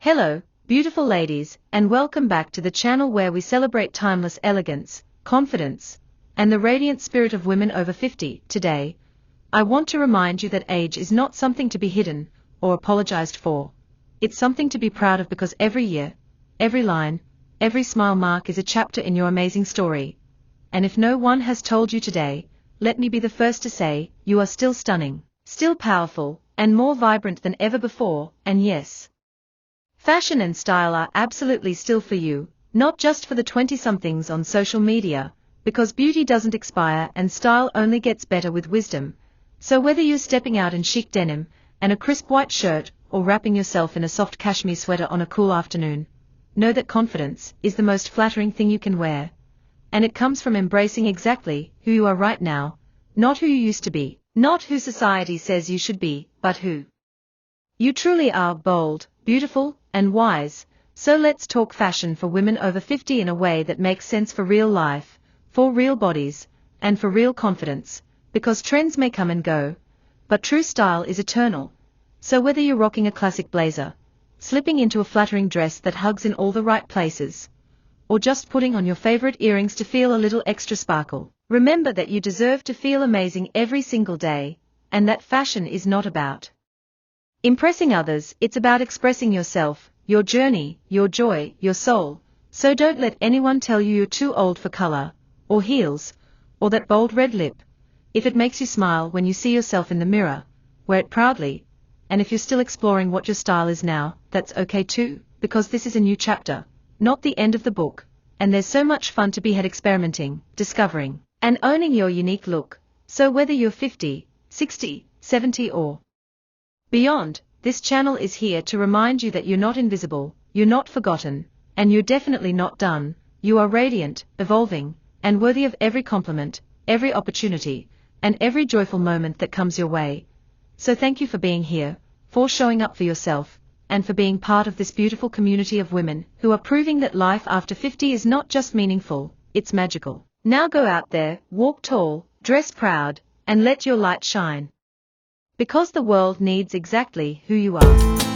Hello, beautiful ladies, and welcome back to the channel where we celebrate timeless elegance, confidence, and the radiant spirit of women over 50. Today, I want to remind you that age is not something to be hidden or apologized for. It's something to be proud of because every year, every line, every smile mark is a chapter in your amazing story. And if no one has told you today, let me be the first to say, you are still stunning, still powerful, and more vibrant than ever before, and yes, fashion and style are absolutely still for you, not just for the 20-somethings on social media, because beauty doesn't expire and style only gets better with wisdom. So whether you're stepping out in chic denim and a crisp white shirt or wrapping yourself in a soft cashmere sweater on a cool afternoon, know that confidence is the most flattering thing you can wear. And it comes from embracing exactly who you are right now, not who you used to be, not who society says you should be, but who you truly are. Bold, beautiful, and wise. So let's talk fashion for women over 50 in a way that makes sense for real life, for real bodies, and for real confidence, because trends may come and go, but true style is eternal. So whether you're rocking a classic blazer, slipping into a flattering dress that hugs in all the right places, or just putting on your favorite earrings to feel a little extra sparkle, remember that you deserve to feel amazing every single day, and that fashion is not about impressing others, it's about expressing yourself, your journey, your joy, your soul. So don't let anyone tell you you're too old for color, or heels, or that bold red lip. If it makes you smile when you see yourself in the mirror, wear it proudly. And if you're still exploring what your style is now, that's okay too, because this is a new chapter, not the end of the book, and there's so much fun to be had experimenting, discovering, and owning your unique look. So whether you're 50, 60, 70 or beyond, this channel is here to remind you that you're not invisible, you're not forgotten, and you're definitely not done. You are radiant, evolving, and worthy of every compliment, every opportunity, and every joyful moment that comes your way. So thank you for being here, for showing up for yourself, and for being part of this beautiful community of women who are proving that life after 50 is not just meaningful, it's magical. Now go out there, walk tall, dress proud, and let your light shine, because the world needs exactly who you are.